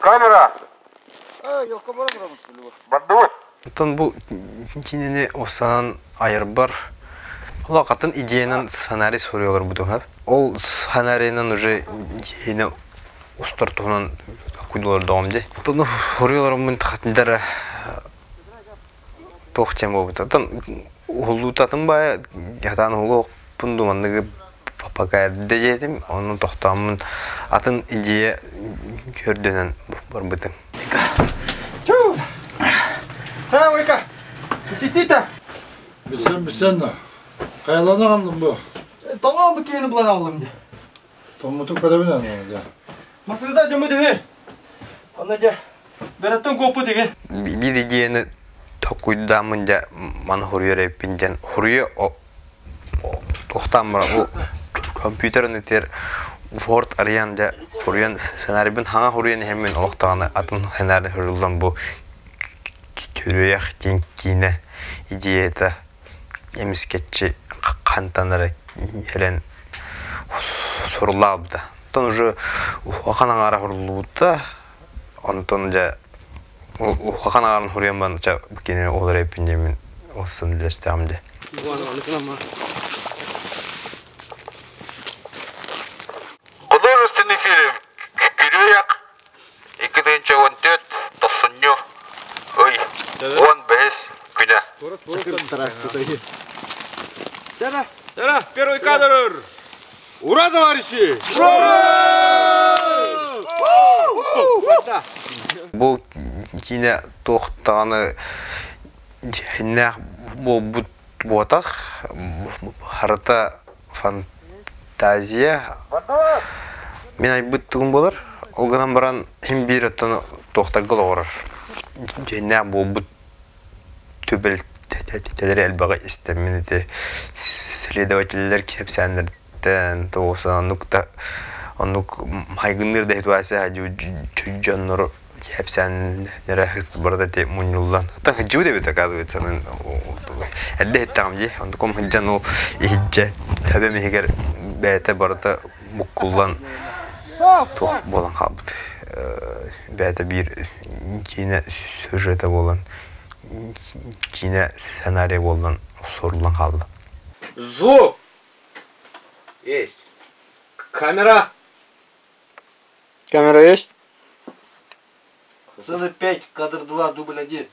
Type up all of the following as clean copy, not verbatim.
Kamera. Yok kabara buramız. Bandı. Tun bu kinini osan ayırbar. Hakikaten ideyanın senaryo soruyorlar bu da. O senaryo'nun уже yine ustartuğunun kuydular devamlı. Tunu soruyorlar onun tahtindara tohçam bu. Tun hulu tatın baya yatan hulu pundumanlığı papagayar dedim. Onun tohtamın atın ideya gördüğünden var bıdım. Ha Vika. Sistita. Bilsen de. Kayalarına kaldın bu. Tamam bu kiyini bulan aldım diye. Tomutuk kadar ne ya? Masada camı değil. Ondan berattan kopu diye. Bir ideyanı tokuyduğumda bana huruyor hepince. Huruyor o tohtam var. O kompüterin eter Word arayanca huruyan senaryonun hangi huruyan hemen olaktağını atın senaryo huruldan bu Türüyek cinkine ideyada emisketçi kantanlara helen sorular da. Ton уже Hakan Ağara hurulu da ontonca Hakan Ağar'ın huruyan banca bugün olur hepincemin olsun bilestemde. Художественный фильм «Кирюяк» 2014 90 Ой, 15 güne. Дара, первый кадр! Ура, товарищи! Ура! Bu yine tohtanı ne bu botak harita fantaziya men ayıbıttığım olur. O zaman baran hem bir atan tohtar olur. Ne bu tübel teleri elbaga istemini de следовательler hepsinden doğusan nokta Onluk haygınlar da hitwası hacı canları hepsinden nerahist burada te munyullan. Hatta hacı da bir takaz etsenin elde ettamci. Onlukum haccan o ihce tabi mehiger bete burada mukullan toh bolan kaldı. Bete bir yine sürjete bolan yine senaryo bolan sorulan kaldı. Звук! Есть. Камера! Камера есть? Сцена 5, кадр 2, дубль 1.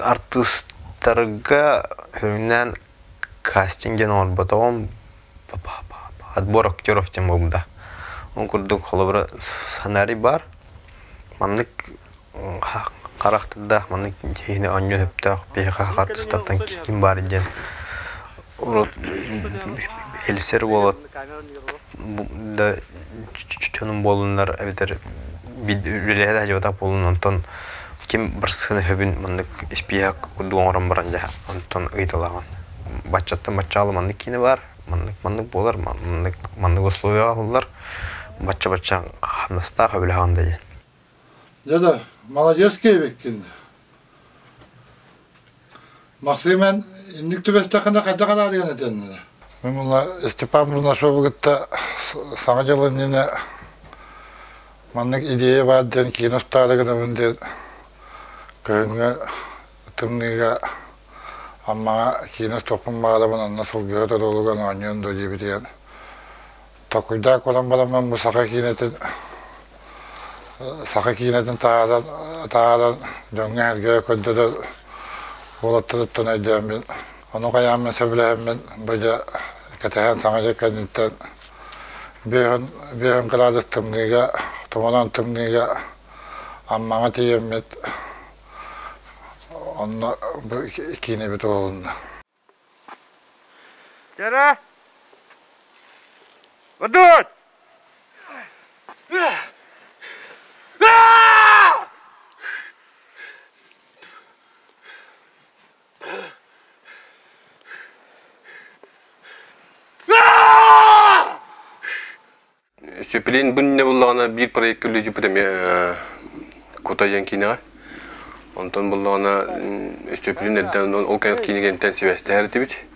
Artistlarga hümnen castinggen on batom отбор актеров тем болда. Он курдук холобра сценарий бар. Маннык карактырда маннык кейне аньон хепта бега артисттардан ким бар иден. Урот хелсер болот. Да чөнүн болундар эбитер бидреледе жата болун онтон ким барсыны хөбүн маннык испияк курдук орон барanja онтон ыйталаган. Бачаттан бачалы маннык кине бар. Маннык болар, маннык условия олар. Бача наста кабилхан деген. Деда, молодец кейбеккин. Максимен инник түбестакына кайда деген этен. Мен мына Степан Мурнашовгытта саңа жылыныне маннык идея бар ден киностарыгына мынде көнгө тымныга Amma kine topun bağlamının nasıl görür olugan anyon da gibi diyen. Takuyda kolan balaman bu saka kinetin tağadan dönger göğe koyduğu olattırıptan edeceğim ben. Onu kayağımın söyleyeyim böyle katehen sanacak kendimden. Bir ön kadar tımniga, tomadan tımniga amma diyeyim ben. Onunla bu ikine bir doğulunda. Дара! Вадут! Söpülün bunun bulağına bir proyekt külücü püdem Kutay'ın kinağa. Ondan bulağına söpülün elden ol kayak kinegen tensiveste her tibit.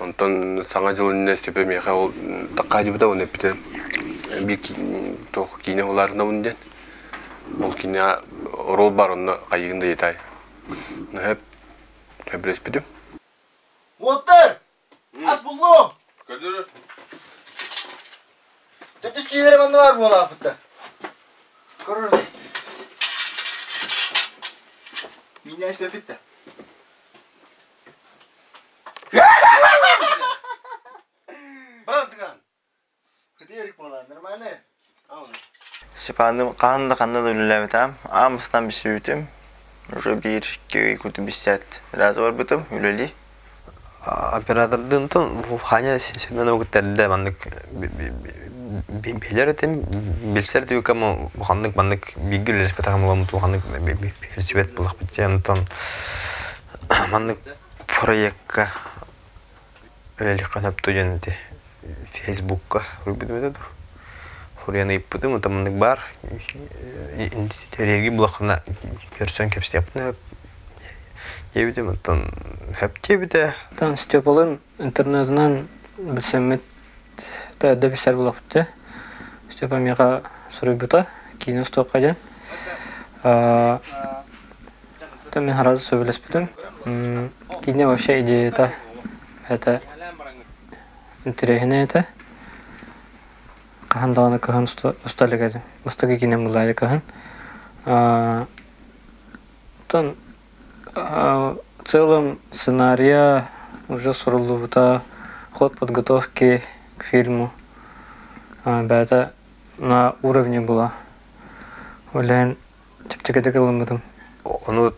Ondan sana yılın ne söpülmeye ol takacı da onu püdem. Bir toh kine olarına bundan. Ol kine rol var onu kayığında yetay. Hep respidüm. Walter! As buldum. Gördün. Tütüs giyileri bende var bu lafıtta. Korur. Minne esme bitti. Bıraktıkan. Hadi yerik bolan, normal ne? Şipandım kanda ölülemetem. Amıstan bir sütüm. Уже bir köy kutu bir saat. Razı var butum üleli. Operatörden hanya semen ogutlarda mandık bilir etim bilser diyor ama mandık bilgiler spetakan bulamut mandık felsefet bulak biteceğim ton mandık proyekka öyle kanap tujandı Facebook'a rubidumda Huriyana ippudu mutammandık bar terergi bulakına person kapsı yaptı Jebide mutan hep jebide. Tan Stepol'un internetinden bilsemet da bir ser bulaptı. Stepol meka sorubuta kino stokajan. Tam ben harazı söylespedim. Kine вообще идея это интересная Кахандана кахан усталык эти. Бастагы кине мулай кахан. Тон в целом сценария уже сурулута ход подготовки к фильму. Это на уровне была. Улян типтикеде кылмадым. Onu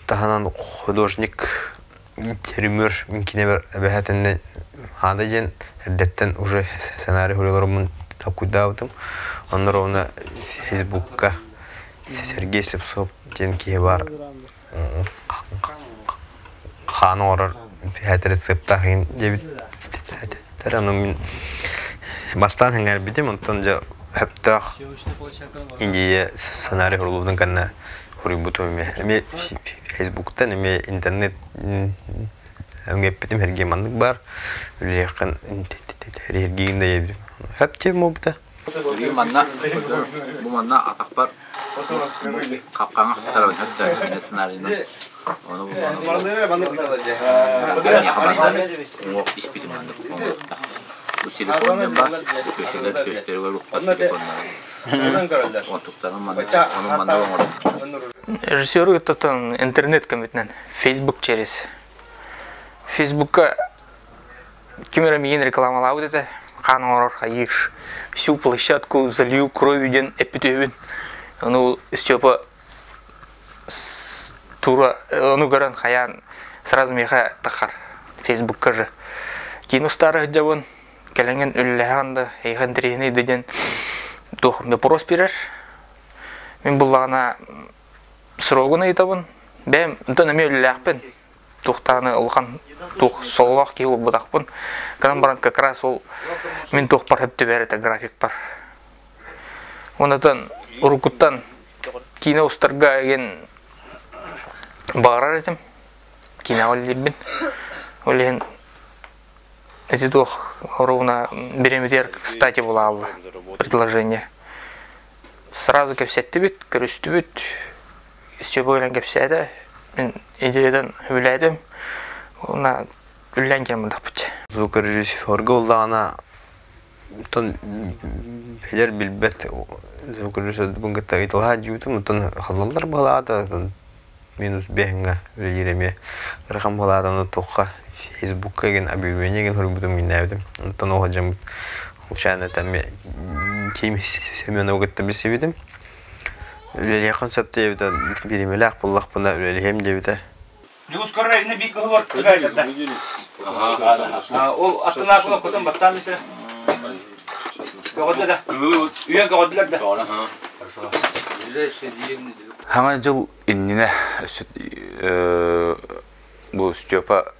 tahanan художник термер мümkün бәһәтенне хадыжен herdetten уже сценарий хураларымын такудавдым. Onlar onu Facebook'ka Sergey Slipsov denki var. Xan orar bәһәтер сыптахын дебит. Тарамның бастан хәңәр бидем онтан ja hepta Индия сценарий хуралудан канна хурибутуме. Эме Facebook'tan эме интернет öngeptim herge mandık var. Öyle yakın hergeğinde yedim. Hep tüm mobda. Bu manna atakbar kapkana tarafın hatta yine sınırında onu bu iş bilim bu silikondan var köşeler gösteri var Режиссер это интернет комитет, Facebook через. Фейсбукка кемерами ен рекламалау это канор хаир всю площадку залью кровью ден эпидемию. Ну Степа тура ну гаран хаян сразу меха тахар Фейсбукка же. Кино старых девон келенген үлләгәндә әйгәндерене дигән тох вопрос бирер. Мен буллагына сорогын әйтәбен. Бәм тәнәме үлләгәпен. Тухтаны улган тух соллак ки будакпын. Канан баран как раз ол мен тух бар хәп төбәрәтә график бар. Ондан урукуттан кино устарга ген барар идем. Кино либин. Олен эти тух ровно беремедер, кстати, була алла предложение. Сразу кепсетти бит, көрүстү бит. Степа белән кепсәдә. Мен идеядан үләдем. Ona үлләнгән монда бит. Звукорежиссерга уллана тон белер билбет звукорежиссер буга тайтылга җибетем тон халлар балада минус бәңгә үреме рәхәм балада аны токка Facebookка ген объявление ген хөрбүтем минәдем. Тон оҗам учаны тәме ким семен огытты бисебидем. Үләле концепты ебдә биремеләк буллак бunda үләлем дебидә. Люс корректно бик гылар кыгайда. Ол атына шуны көтөн баттан мисә. Кагыда. Уян кагыдылар да. Хаңа жыл иннене бу Степа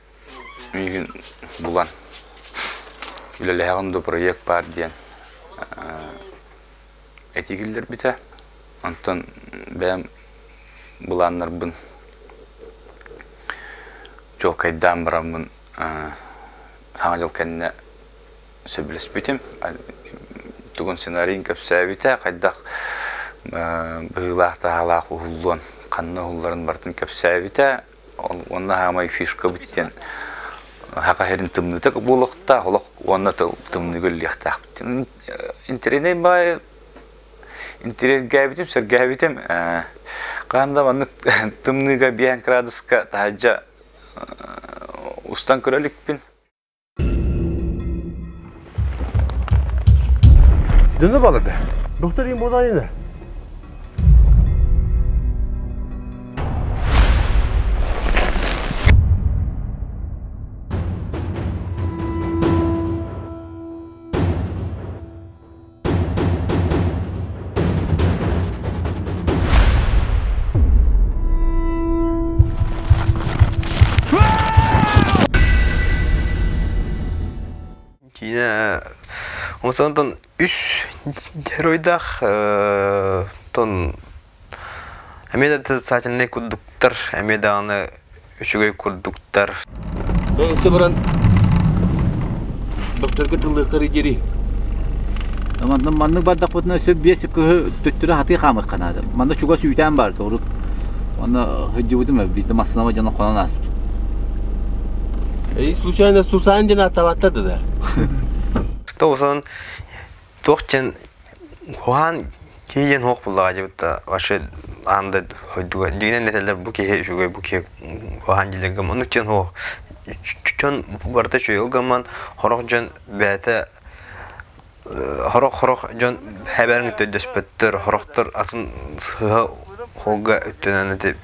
мигин булан. Үлелегәндә проект бар дигән. этигилдер бите. Антон бәм буланнар бун. Жол кайдан барамын. Хаңа жол кенне сөбіліс бітім. Тугун сценарийін көпсә бите. Қайдақ бұғылақты халақ ұғылуын, қанны ұғыларын бартын көпсә бите. Онна хамай фишка біттен. Хақа херін тымныты болуқта, онна тымны көл яқтақ біттен. Интереней бай, интерен гәбітім, сәр гәбітім. Қанда манны тымныға биян градуска тағаджа устан көрелікпін. Dönü balıdı. Doktorayım buradaydı. Yine ondan üç heroydak ton Ameda zaten ne kurduklar, Ameda'nı üçüge kurduklar. Ben seberan doktor katıldığı karı geri. Amandan manlık bardak botuna söp biyesi kıhı töttürü hatı kamak kanadı. Manda çuga süyten var doğru. Manda hıcı budu mu? Bir de masınama canına konan az. Случайно Сусандина атаваттады да. То сон тоқчен хуан киен хоқ булага жибта ваше анда хойдуга дигнен нетелер бу ке шугай бу ке хуан жиленге монучен хо чон барта чөйөлгаман хорох жон бәте хорох жон хабарын төдөспөттөр хорохтор атын сыга холга өттөнөн деп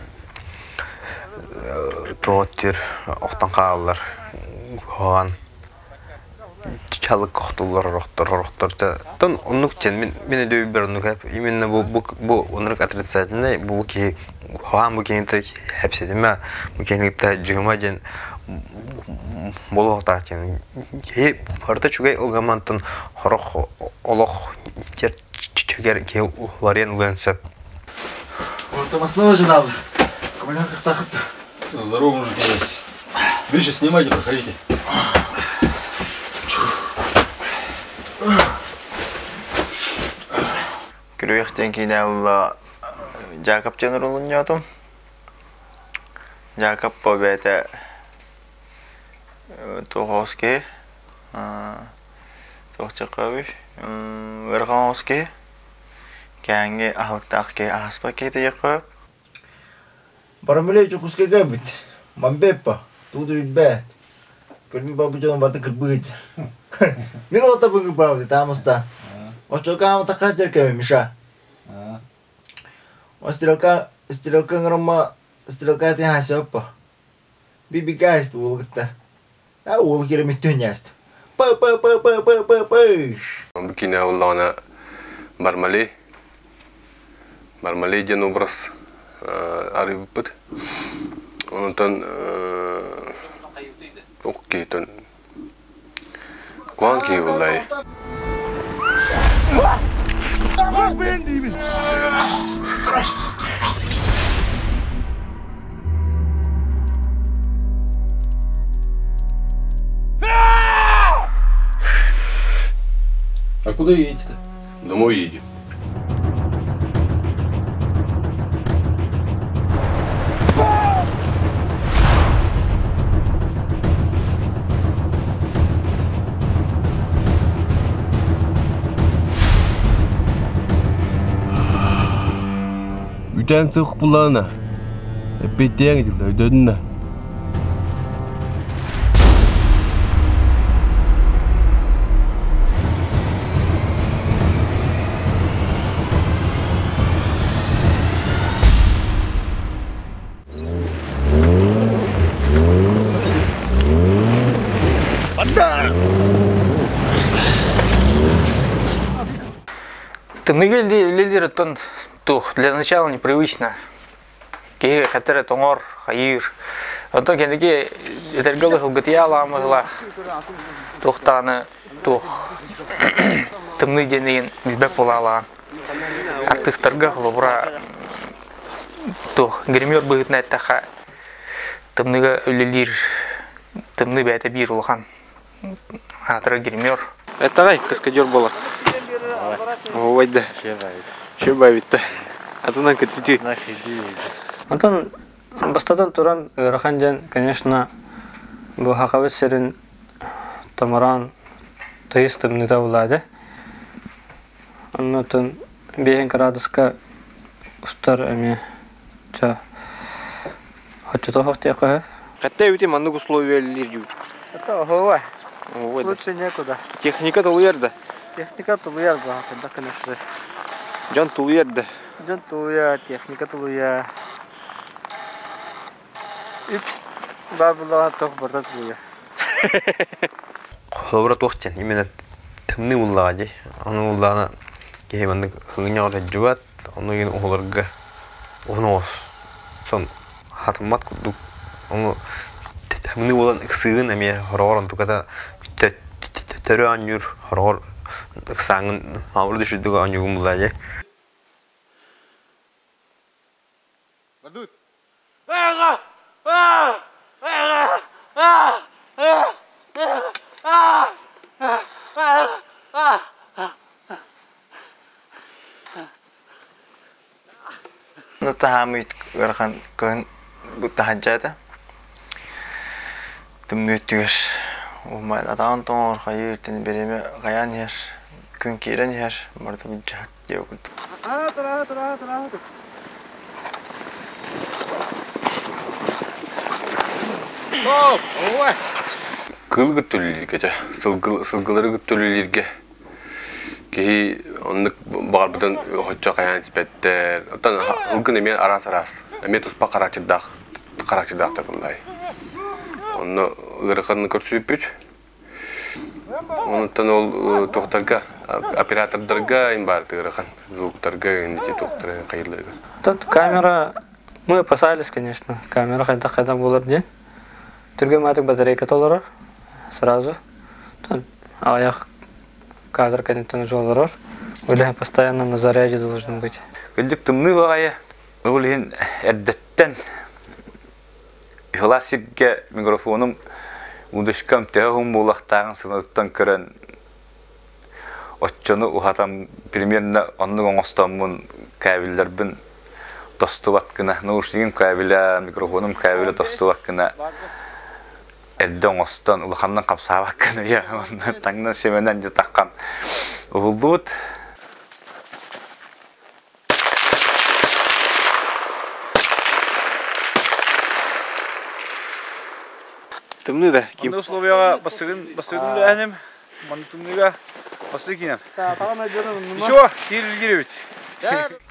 тоттер оқтан қалалар хуан çalık koktular rohtor ton onluk için meni dövüp bir onluk hep imенно bu onluk atretsatında bu ki hoğan bu kente hepsi mi bu kente cıma gen bolu hata için hep parta çugay o gamantın horoh oloh çeker ki ularyan ulansa Вот основа жена. Командир как так. Здорово, мужики. Вы сейчас снимайте, проходите. Күрүяқтен кейін ауылла Жакап жанырылын жадым. Жакап по бәті тоғausке, тоқчақауы, ұрғауске, кәңге ағылықтақке ағаспа кейті еқіп. Барамелей чукуске габит. Мамбеппа. Туду бит. Көрмей бабы жаным барды кырбыт. Мен ота бүгін правды тамыста. Очокама така жеркеме Миша. Стрелка ngырма стрелка тен хасыппа. Биби гайст улгытта. Ул керемет төньяст. Па. Букине уллана Бармали ден образ арыбыт. Онтан окейтон Куан ки уллай. Ben değilim. А куда едете-то? Домой едем. Ütен сық бұлана. Эппеттен еділді, өйдедіңді. Тымныгы лелер тон тух для начала непривычно. Кеге хатера тоңор, хайыр. Онтон кенеге этергалы хылгытыя аламыгла. Тухтаны тух тымны денеген билбек бола алаан. артисттарга холобура гример быгытна айтаха тымныга өлелир тымны бәте бир улхан атыры гример Этагай каскадер болар. Ойда. Шебайбитте. Атынан кетти. Антон бастадан туран раханжан, конечно, бу хакавет серин тамаран тыйстым не тавлады. Аннотон беген градуска устар эми ча хатта хактыка. Катта үте мандык условиялар жу. Это ого. Ойда. Лучше некуда. Техника тулуерда. Техника тулуя да, конечно. Жан тулуерда. Жан тулуя, техника тулуя. И бабла тох барда тулуя. Холобура тохтен именно тымны уллади. Аны уллана кеймандык хыгыняга жуат, аны ген оларга онос. Сон хатмат кудук. Аны тымны болан ыксыгын эме хоророн туката төрө анюр хорор ыксаңын авыр düşürdüğü anюгум булади. Бардут. Ну тахамит рахан көн бутаханчата. Тыммөттүгөр. Умай адан тоор хайыртын береме гаян яш күн кирен яш марда бижак деп. Кыл гүттөлүлөргө, сылгылары гүттөлүлөргө. Кей оннык багарбыдан хочча каян спеттер. Оттан ылгын эме арас. Эме туспа карачыдактар булай. Онно ырыкын көрсөпүт. Онтан ол токтарга, оператордарга им барды ырыкын, звуктарга инде токтор кайылырга. Тут камера, мы опасались, конечно, камера когда была день. Тургематик батарейка толорор сразу. Тут аяк кадр, конечно, жолорор. Или постоянно на заряде должен быть. Гылдык тымны багая, ул эрдеттен классикке микрофоным удышкам тегум булактагын сыныктан көрөн отчону ухатам примерно оннук оңостомун кабелдербин тостубат гына наушнигим кабеля микрофоным кабеля тостубат гына эдден остон улахандан капсабак гына я таңдан семенен же таккан улбут. Тымны да. Ким условияга басыгын ләнем. Маны тымныга басы кинем. Ишо, килгиребит.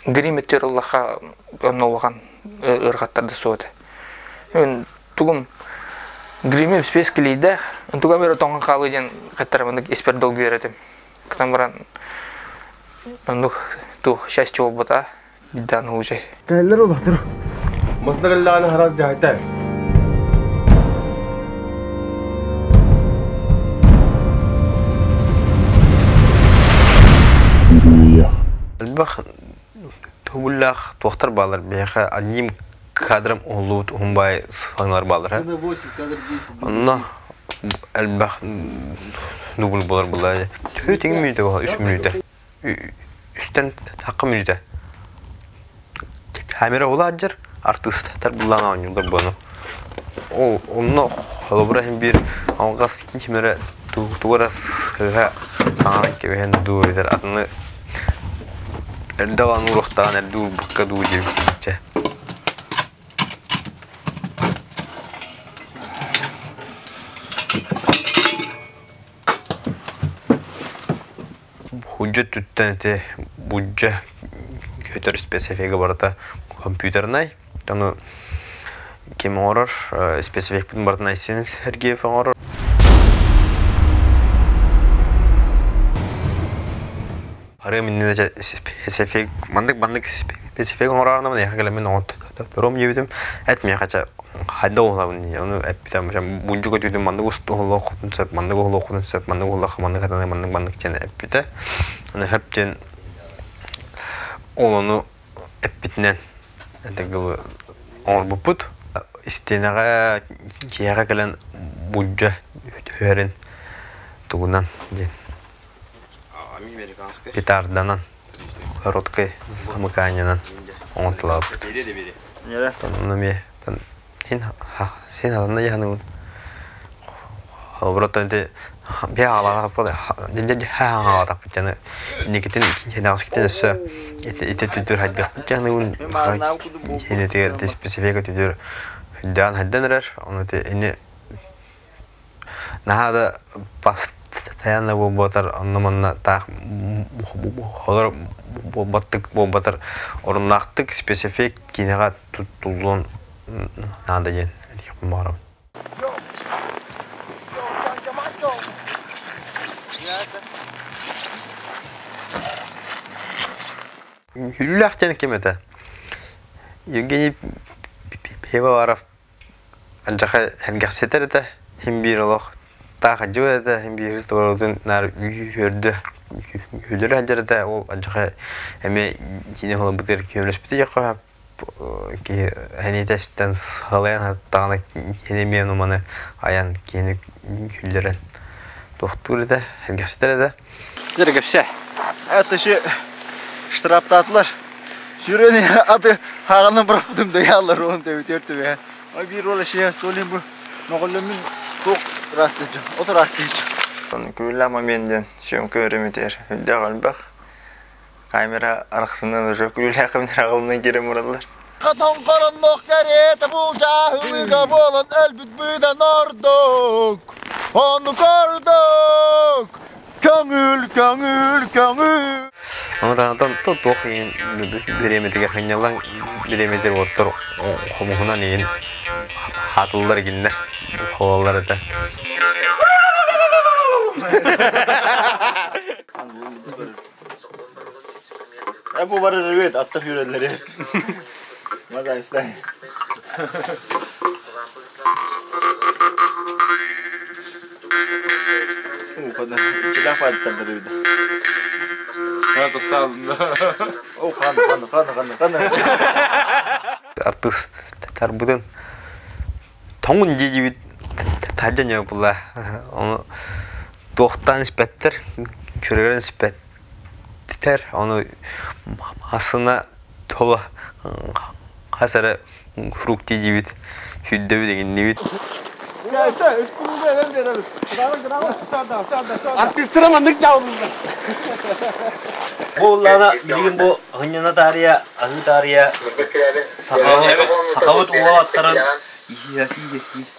гриметтер Аллаха онолган ыргаттарды соот. Мен тугум гримем спескилейде, туга бер тоңган калы ден каттарымды эспер долг беретим. Кытамран ондук тух счастье бота бидан уже. Кайлар улатыр. Маснагалланы хараз жайтай. Бах тулах тохтар балар беха одним кадром улут умбай саңлар балар. 8 кадр 10. Онна албах дубл балар булай. 2 минут var 3 минут. Üstten takım minute. Kamera olacak artistler bulan oynuyorlar bunu. O onunla Ibrahim bir angas kimere tuğras ha sana ki ben duydum adını Erdoğan uğraştan Erdoğan bakka duyuyor. Hujjat tuttanete bujja kötür spesifik barda kompüternay. Onu kim orar spesifik bir barda nayseniz her gibi orar. Paraminne spesifik bandık spesifik orarına mı ya gelemin ot. Rom yedim etmeye kaça hadi olalım onu hep bir tane buncu götürdüm bandık ustu holo konsept bandık holo konsept bandık holo bandık kadar bandık çene hep bir de onu hep den onu epitnen edegil orbuput istenaga kiyaga gelen bujja hören tugunan de Питарданан короткой замыканиянан онтлап. Нами тан син ална яны. Албротан де бе алала пода. Динде ха так жана никетин хенасктен өсө ите түтүр хадбек жаны ун эне тегерде специфика түтүр дан хадданрар оны те эне нахада паст Таянна бу батар аннаманна так холор бу батар орнактык специфик кинега тутулган нада ден дип марам. Хүлләхтен кемете. Евгений Пивоваров анжаха хангасетерде химбиролог Таха жуэда химбирис тородун нар үйөрдө үйлөр ажырда ол ажыга эме жине холо бутер көмөспүтү жакка ки ханитастан салаян тагына енемен уманы аян кени үйлөрөн доктурда хангастерде Жергепсе. Это же штрафтатлар. Сүрөне аты хаганы бұрыптым да ялар он деп өтөртү. Ай бир роле шия столим бу. Ноголлемин ток растыжы. Отыр растыжы. Күллә моментен съемка өремитер. Дәгалбак. Камера аркасынан уже күллә камерагымнан керем ураллар. Катан каранлык керете бул жаһилга болон элбит бүйден ардык. Onu gördük. Köngül, köngül, köngül. Ondan toq yin biremetege hanyalan biremeter otur homuhuna neyin hatıllar ginler havaları da. Bu var evet attık yüreleri. Maza işte. Kadın içine faydalı dedi. Hadi sağolun. O kan. Artistler bugün tongun jejibit tajanyo bulla. Onu doktan spetter, köreren spetter. Onu aslında tola hasara frukti jejibit hüddebi degen nebit. Artistlere mandık çağırdılar. Bu lana bizim bu hınyana tarihe, ahı tarihe, sakavat uvalatların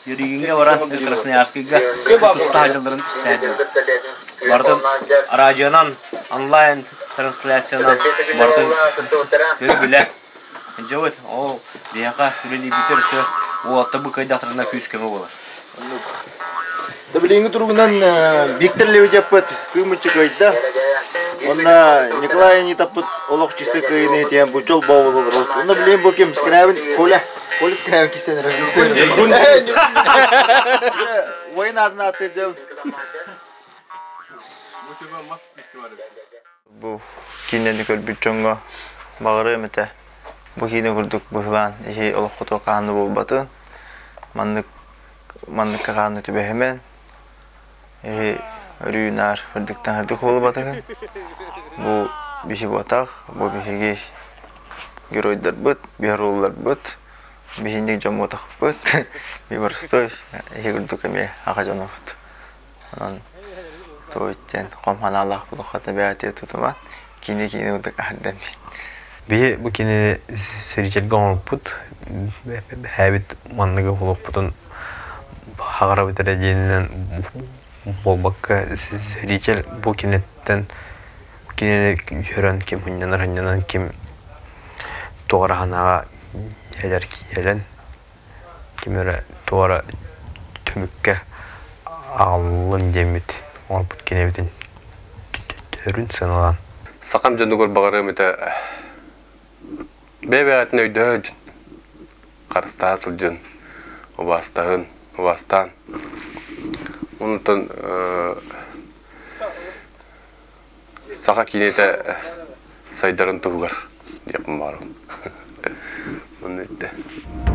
yürüyünge varan Krasnoyarsk'ga ustacıların istedi. Bardan aracınan online translyasyondan bardan görü bile. Cevdet o diyaka süreli bitirse o atabı kaydatlarına küskeme olur. Tabii turundan Виктор Левдепет кымычы кайда. Онда Николай не тапыт олох чисты кайны тем бу жол бау болор. Онда билем бу кем скравин Коля скравин кистенер. Война аты жол. Bu kineni көрбүт чоңго багыры эмете. Bu kini kurduk buhlan işi olup kutu kanı bol batın. Manlık kanı tübe hemen. Rüyünar hırdıktan hırdık olup batın. Bu bir şey batak, bu bir şey geroylar bıt, bir rollar bıt. Bir şey cam batak bıt. Bir barstoy, işi kurduk eme akacana fıt. Anan toyten komhan Allah buluk kata beatiye tutuma. Kini udak ardem. Bu kini seriçel gongput habit mannaga holoputun hagara biterejenen bolbakka seriçel bu kinetten kine hören kim hınyanan kim toğra hanaga heler kiyelen kim öre toğra tümükke alın demit olput kinebitin törün sanalan Sakam jandu gol bagarım ete Bebeğatın öydü karısta asılcın obastan ondan saka kinete saydarın tuğlar барым. Оны итте.